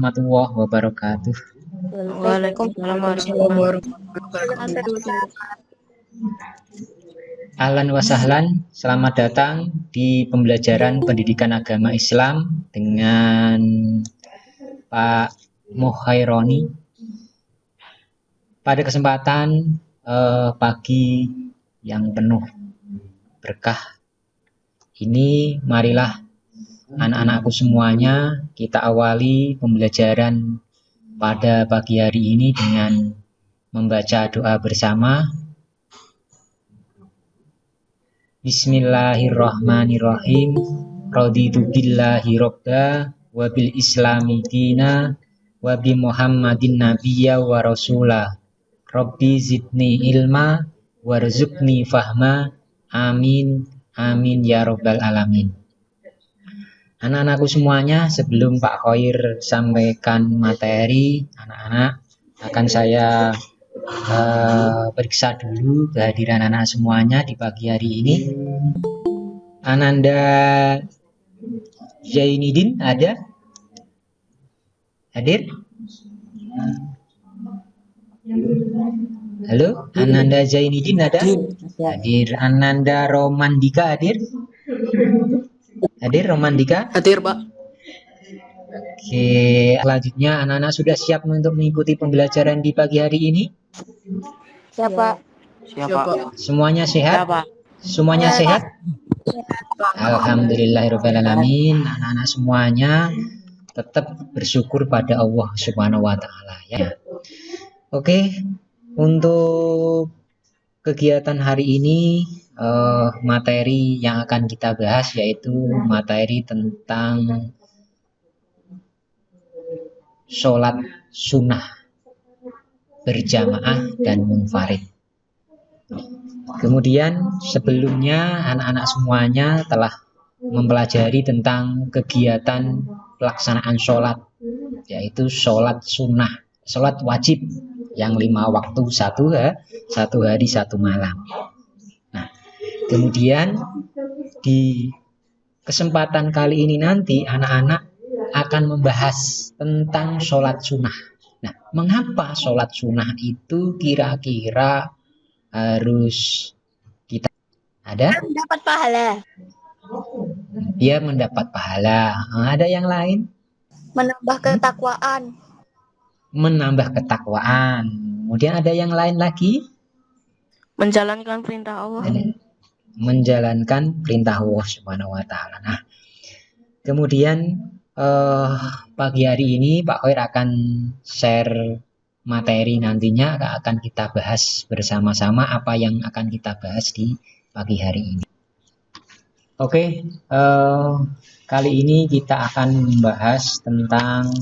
warahmatullahi wabarakatuh. Waalaikumsalam warahmatullahi wabarakatuh. Ahlan wa sahlan, selamat datang di pembelajaran pendidikan agama Islam dengan Pak Mukhaironi. Pada kesempatan pagi yang penuh berkah ini, marilah anak-anakku semuanya kita awali pembelajaran pada pagi hari ini dengan membaca doa bersama. Bismillahirrahmanirrahim. Raditu billahi robba wa bil islami dina wa bi muhammadin nabiyya wa rasula. Rabbi zidni ilma warzuqni fahma. Amin amin ya rabbal alamin. Anak-anakku semuanya, sebelum Pak Khoir sampaikan materi, anak-anak akan saya periksa dulu kehadiran anak semuanya di pagi hari ini. Ananda Zainidin ada? Hadir? Halo, Ananda Zainidin ada? Hadir. Ananda Romandika hadir? Hadir Romandika? Hadir, Pak. Oke, selanjutnya anak-anak sudah siap untuk mengikuti pembelajaran di pagi hari ini? Siapa? Siapa? Semuanya sehat? Siapa? Semuanya sehat? Alhamdulillahirrahmanirrahim. Anak-anak semuanya tetap bersyukur pada Allah Subhanahu wa Ta'ala ya. Oke, untuk kegiatan hari ini materi yang akan kita bahas yaitu materi tentang sholat sunnah berjamaah dan munfarid. Kemudian sebelumnya anak-anak semuanya telah mempelajari tentang kegiatan pelaksanaan sholat, yaitu sholat sunnah, sholat wajib yang 5 waktu satu hari 1 malam. Nah, kemudian di kesempatan kali ini nanti anak-anak akan membahas tentang sholat sunnah. Nah, mengapa sholat sunnah itu kira-kira harus kita ada? Mendapat pahala. Dia mendapat pahala. Ada yang lain? Menambah ketakwaan. Menambah ketakwaan. Kemudian ada yang lain lagi? Menjalankan perintah Allah. Menjalankan perintah Allah Subhanahu wa Ta'ala. Nah, kemudian pagi hari ini Pak Khoir akan share materi, nantinya akan kita bahas bersama-sama apa yang akan kita bahas di pagi hari ini. Oke, kali ini kita akan membahas tentang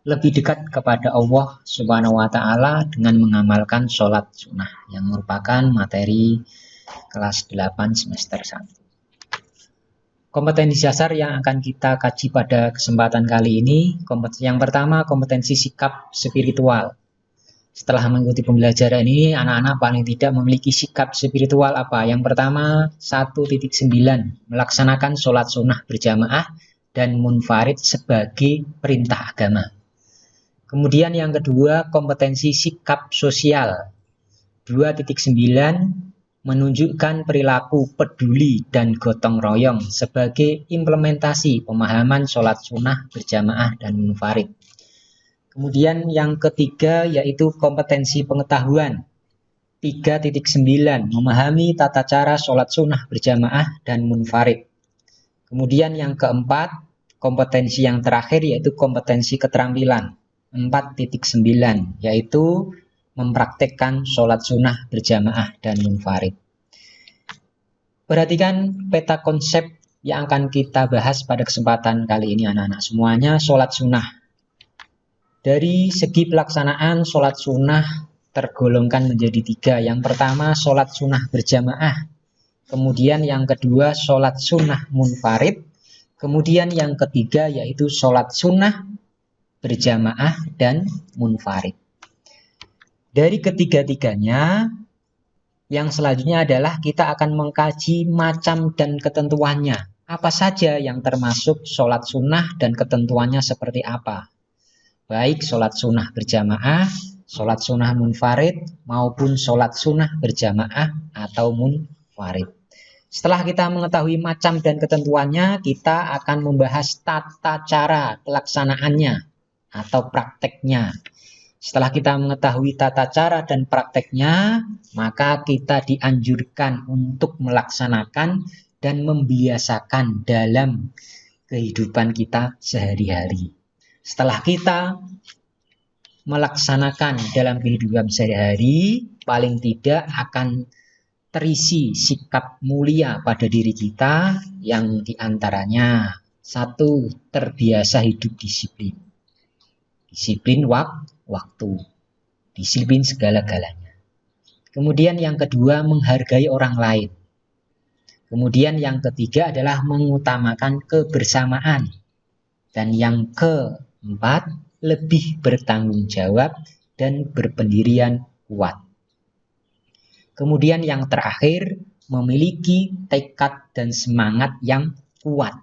lebih dekat kepada Allah Subhanahu wa Ta'ala dengan mengamalkan sholat sunnah yang merupakan materi kelas 8 semester 1. Kompetensi dasar yang akan kita kaji pada kesempatan kali ini, yang pertama kompetensi sikap spiritual. Setelah mengikuti pembelajaran ini, anak-anak paling tidak memiliki sikap spiritual apa? Yang pertama, 1.9, melaksanakan sholat sunnah berjamaah dan munfarid sebagai perintah agama. Kemudian yang kedua, kompetensi sikap sosial. 2.9, menunjukkan perilaku peduli dan gotong royong sebagai implementasi pemahaman sholat sunnah berjamaah dan munfarid. Kemudian yang ketiga yaitu kompetensi pengetahuan. 3.9, memahami tata cara sholat sunnah berjamaah dan munfarid. Kemudian yang keempat, kompetensi yang terakhir yaitu kompetensi keterampilan. 4.9, yaitu mempraktekkan sholat sunnah berjamaah dan munfarid. Perhatikan peta konsep yang akan kita bahas pada kesempatan kali ini anak-anak semuanya. Sholat sunnah. Dari segi pelaksanaan sholat sunnah tergolongkan menjadi 3. Yang pertama sholat sunnah berjamaah. Kemudian yang kedua sholat sunnah munfarid. Kemudian yang ketiga yaitu sholat sunnah berjamaah dan munfarid. Dari ketiga-tiganya, yang selanjutnya adalah kita akan mengkaji macam dan ketentuannya. Apa saja yang termasuk sholat sunnah dan ketentuannya seperti apa. baik sholat sunnah berjamaah, sholat sunnah munfarid, maupun sholat sunnah berjamaah atau munfarid. Setelah kita mengetahui macam dan ketentuannya, kita akan membahas tata cara pelaksanaannya atau prakteknya. Setelah kita mengetahui tata cara dan prakteknya, maka kita dianjurkan untuk melaksanakan dan membiasakan dalam kehidupan kita sehari-hari. Setelah kita melaksanakan dalam kehidupan sehari-hari, paling tidak akan terisi sikap mulia pada diri kita yang diantaranya satu, terbiasa hidup disiplin. Disiplin waktu, disiplin segala-galanya. Kemudian yang kedua, menghargai orang lain. Kemudian yang ketiga adalah mengutamakan kebersamaan. Dan yang keempat, lebih bertanggung jawab dan berpendirian kuat. Kemudian yang terakhir, memiliki tekad dan semangat yang kuat.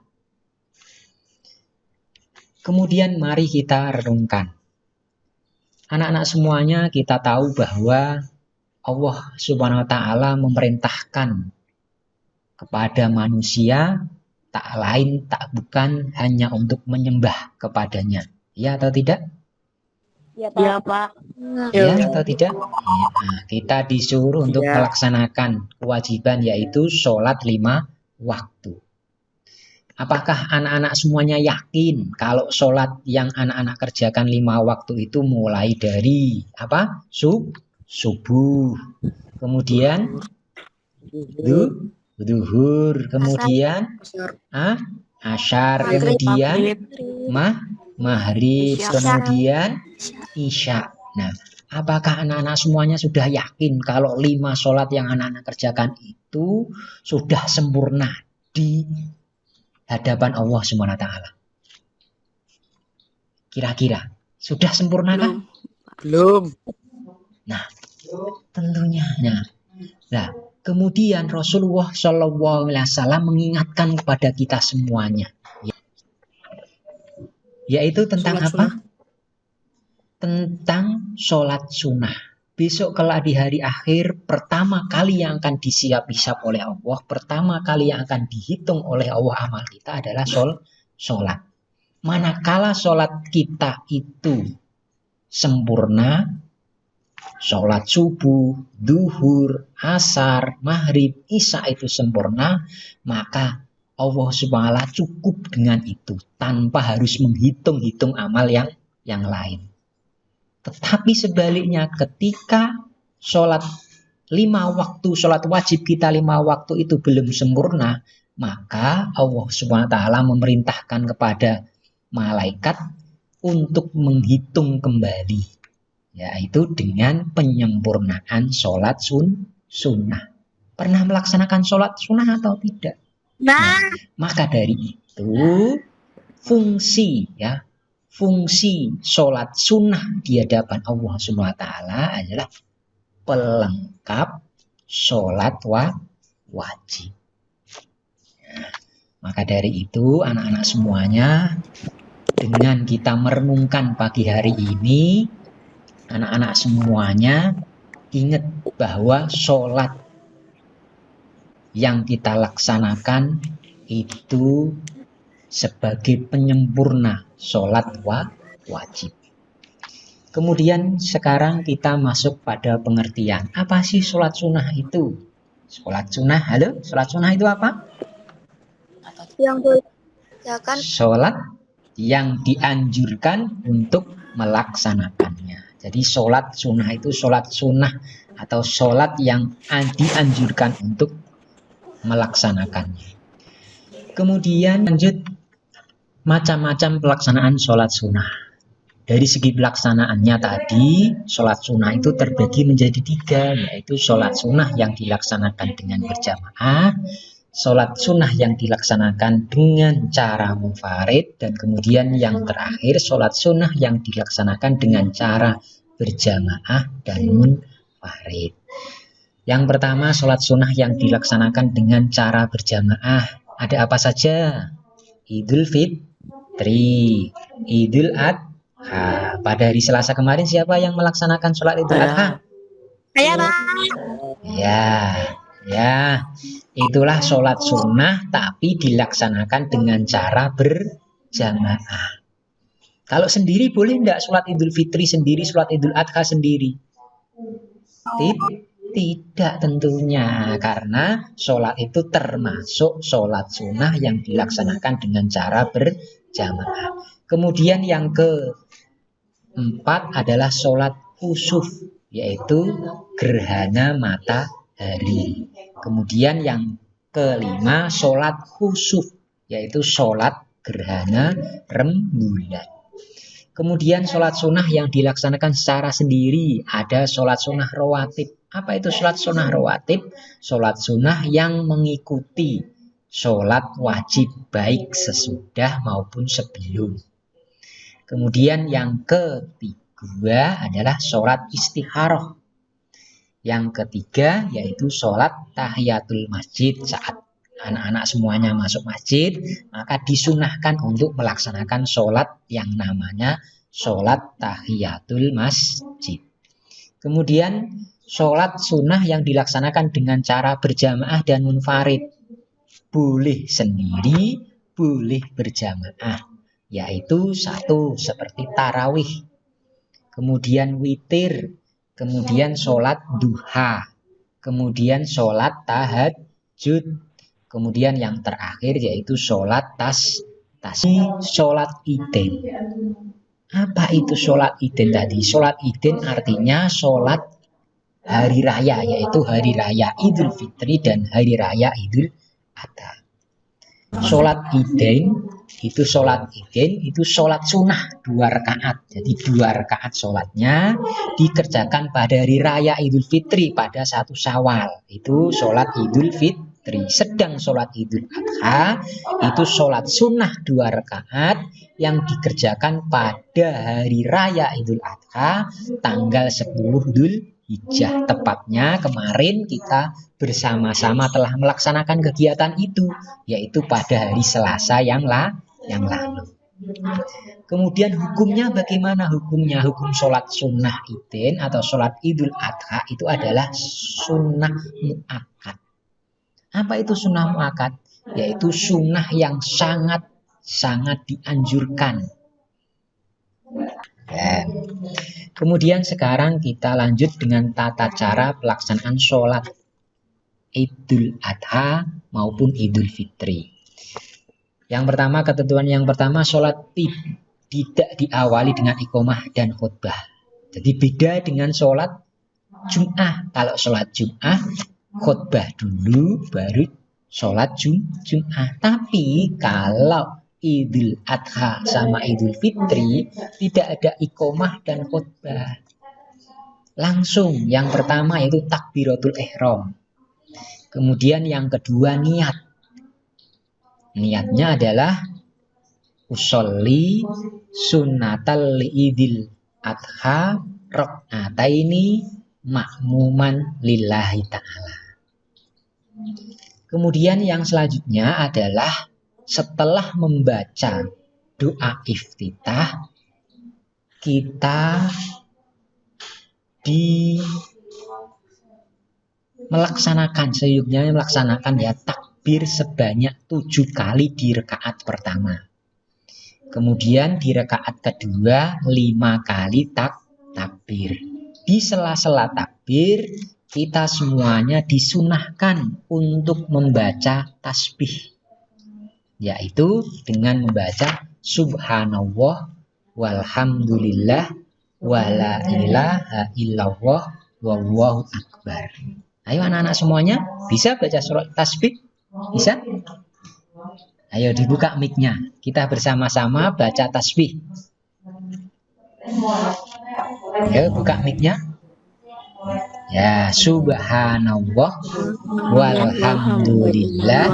Kemudian mari kita renungkan. Anak-anak semuanya, kita tahu bahwa Allah Subhanahu wa taala memerintahkan kepada manusia tak lain tak bukan hanya untuk menyembah kepadanya. Ya atau tidak? Ya, Pak. Ya atau tidak? Ya, kita disuruh untuk melaksanakan kewajiban yaitu sholat 5 waktu. Apakah anak-anak semuanya yakin kalau sholat yang anak-anak kerjakan 5 waktu itu mulai dari apa? Subuh, kemudian duhur, kemudian asyar, kemudian maghrib, kemudian isya. Nah, apakah anak-anak semuanya sudah yakin kalau 5 sholat yang anak-anak kerjakan itu sudah sempurna di hadapan Allah Subhanahu wa taala? Kira-kira sudah sempurna kan? Belum. Nah, tentunya. Nah, kemudian Rasulullah Shallallahu Alaihi Wasallam mengingatkan kepada kita semuanya, yaitu tentang Sholat apa? sunnah. Tentang sholat sunnah. Besok kelak di hari akhir, pertama kali yang akan disiap-hisap oleh Allah, pertama kali yang akan dihitung oleh Allah amal kita adalah sholat. Manakala sholat kita itu sempurna, sholat subuh, duhur, asar, maghrib, isya itu sempurna, maka Allah Subhanahu wa taala cukup dengan itu tanpa harus menghitung-hitung amal yang lain. Tetapi sebaliknya, ketika sholat 5 waktu, sholat wajib kita 5 waktu itu belum sempurna, maka Allah Subhanahu wa taala memerintahkan kepada malaikat untuk menghitung kembali, yaitu dengan penyempurnaan sholat sunnah. Pernah melaksanakan sholat sunnah atau tidak? Nah, maka dari itu fungsi sholat sunnah di hadapan Allah Subhanahu wa taala adalah pelengkap sholat wajib. Maka dari itu anak-anak semuanya, dengan kita merenungkan pagi hari ini, anak-anak semuanya ingat bahwa sholat yang kita laksanakan itu sebagai penyempurna sholat wajib. Kemudian sekarang kita masuk pada pengertian. Apa sih sholat sunnah itu? Sholat sunnah, halo? Sholat sunnah itu apa? Yang boleh dikerjakan. Sholat yang dianjurkan untuk melaksanakannya. Jadi sholat sunnah itu sholat sunnah atau sholat yang dianjurkan untuk melaksanakannya. Kemudian lanjut macam-macam pelaksanaan sholat sunnah. Dari segi pelaksanaannya tadi, sholat sunnah itu terbagi menjadi 3, yaitu sholat sunnah yang dilaksanakan dengan berjamaah, sholat sunnah yang dilaksanakan dengan cara munfarid, dan kemudian yang terakhir sholat sunnah yang dilaksanakan dengan cara berjamaah dan munfarid. Yang pertama, sholat sunnah yang dilaksanakan dengan cara berjamaah. Ada apa saja? Idul Fitri, Idul Adha, Adha. Pada hari Selasa kemarin siapa yang melaksanakan sholat Idul Adha? Saya, Pak. Ya, itulah sholat sunnah tapi dilaksanakan dengan cara berjamaah. Kalau sendiri boleh enggak sholat Idul Fitri sendiri, sholat Idul Adha sendiri? Tidak tentunya, karena sholat itu termasuk sholat sunnah yang dilaksanakan dengan cara berjamaah. Kemudian yang keempat adalah sholat kusuf, yaitu gerhana matahari. Kemudian yang kelima sholat khusuf, yaitu sholat gerhana rembulan. Kemudian sholat sunnah yang dilaksanakan secara sendiri, ada sholat sunnah rawatib. Apa itu sholat sunnah rawatib? Sholat sunnah yang mengikuti sholat wajib baik sesudah maupun sebelum. Kemudian yang ketiga adalah sholat istikharah. Yang ketiga yaitu sholat tahiyatul masjid. Saat anak-anak semuanya masuk masjid, maka disunahkan untuk melaksanakan sholat yang namanya sholat tahiyatul masjid. Kemudian sholat sunnah yang dilaksanakan dengan cara berjamaah dan munfarid. Boleh sendiri, boleh berjamaah. Yaitu satu seperti tarawih, kemudian witir, kemudian sholat duha, kemudian sholat tahajud. Kemudian yang terakhir yaitu sholat sholat idin. Apa itu sholat idin tadi? Sholat idin artinya sholat hari raya, yaitu hari raya Idul Fitri dan hari raya Idul Adha. Sholat idin itu sholat sunnah 2 rakaat. Jadi 2 rakaat sholatnya dikerjakan pada hari raya Idul Fitri pada 1 Syawal. Itu sholat Idul Fitri. Sedang sholat Idul Adha itu sholat sunnah 2 rakaat yang dikerjakan pada hari raya Idul Adha tanggal 10 Dzulhijjah. Tepatnya kemarin kita bersama-sama telah melaksanakan kegiatan itu, yaitu pada hari Selasa yang lalu. Kemudian hukumnya bagaimana hukumnya? Hukum sholat sunnah idin atau sholat Idul Adha itu adalah sunnah muakkad. Apa itu sunnah muakkad? Yaitu sunnah yang sangat dianjurkan. Kemudian sekarang kita lanjut dengan tata cara pelaksanaan sholat Idul Adha maupun Idul Fitri. Yang pertama, ketentuan yang pertama, sholat tidak diawali dengan iqomah dan khutbah. Jadi beda dengan sholat Jum'ah. Kalau sholat Jum'ah khutbah dulu baru sholat Jum'ah. Tapi kalau Idul Adha sama Idul Fitri tidak ada iqomah dan khutbah. Langsung yang pertama yaitu takbiratul ihram. Kemudian yang kedua niat. Niatnya adalah usolli sunnatal Idul Adha rakaataini ma'muman lillahi ta'ala. Kemudian yang selanjutnya adalah setelah membaca doa iftitah, kita melaksanakan ya takbir sebanyak 7 kali di rakaat pertama. Kemudian di rakaat kedua 5 kali takbir. Di sela-sela takbir, kita semuanya disunahkan untuk membaca tasbih. Yaitu dengan membaca subhanallah walhamdulillah wala ilaha illallah wallahu akbar. Ayo anak-anak semuanya, bisa baca surat tasbih? Bisa? Ayo dibuka mic-nya. Kita bersama-sama baca tasbih. Ayo buka mic-nya. Ya, subhanallah walhamdulillah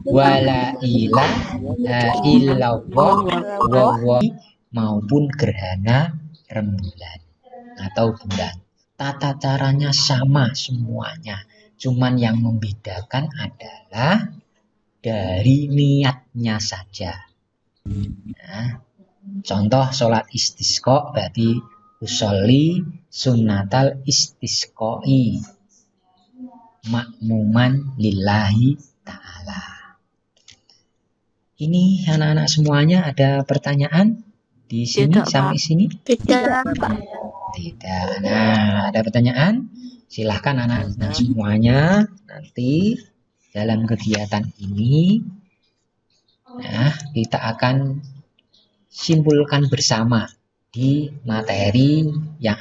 wala ilaha illallah wallahu maupun gerhana rembulan atau bulan. Tata caranya sama semuanya. Cuman yang membedakan adalah dari niatnya saja. Nah, Contoh sholat istisqa berarti usolli sunnatal istisqai makmuman lillahi ta'ala. Ini anak-anak semuanya ada pertanyaan di sini Tidak, sampai Pak. sini? Tidak. Tidak. Nah, ada pertanyaan? Silahkan anak-anak semuanya nanti dalam kegiatan ini, nah, kita akan simpulkan bersama di materi yang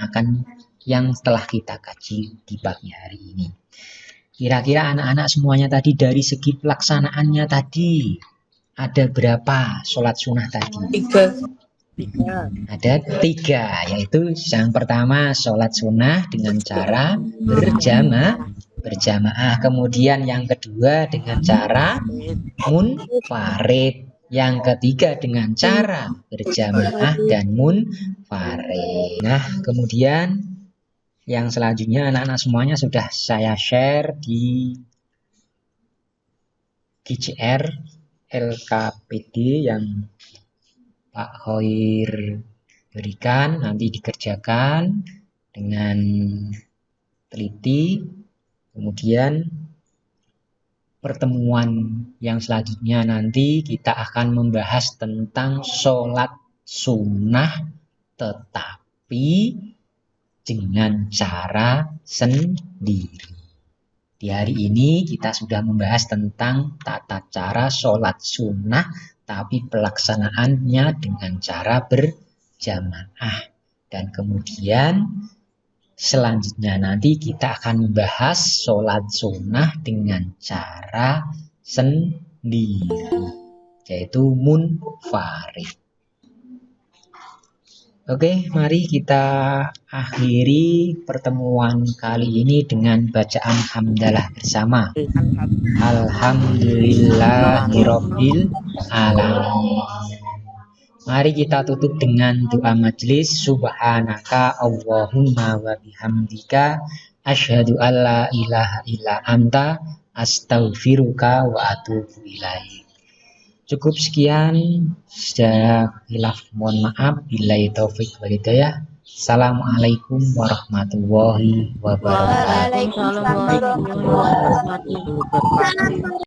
telah kita kaji di pagi hari ini. Kira-kira anak-anak semuanya tadi dari segi pelaksanaannya tadi ada berapa sholat sunnah tadi? 3. Ada 3, yaitu yang pertama sholat sunnah dengan cara berjamaah. Kemudian yang kedua dengan cara munfarid. Yang ketiga dengan cara berjamaah dan munfarid. Nah, kemudian yang selanjutnya anak-anak semuanya sudah saya share di GCR LKPD yang Pak Khoir berikan, nanti dikerjakan dengan teliti. Kemudian pertemuan yang selanjutnya nanti kita akan membahas tentang sholat sunnah tetapi dengan cara sendiri. Di hari ini kita sudah membahas tentang tata cara sholat sunnah tapi pelaksanaannya dengan cara berjamaah. Dan kemudian selanjutnya nanti kita akan membahas sholat sunnah dengan cara sendiri, yaitu munfarid. Oke, mari kita akhiri pertemuan kali ini dengan bacaan hamdalah bersama. Alhamdulillahirabbil alamin. Mari kita tutup dengan doa majelis. Subhanaka Allahumma wa bihamdika asyhadu alla ilaha illa anta astaghfiruka wa atubu ilaik. Cukup sekian, sudah hilaf mohon maaf, billahi taufik wal hidayah. Assalamualaikum warahmatullahi wabarakatuh. Waalaikumsalam warahmatullahi wabarakatuh.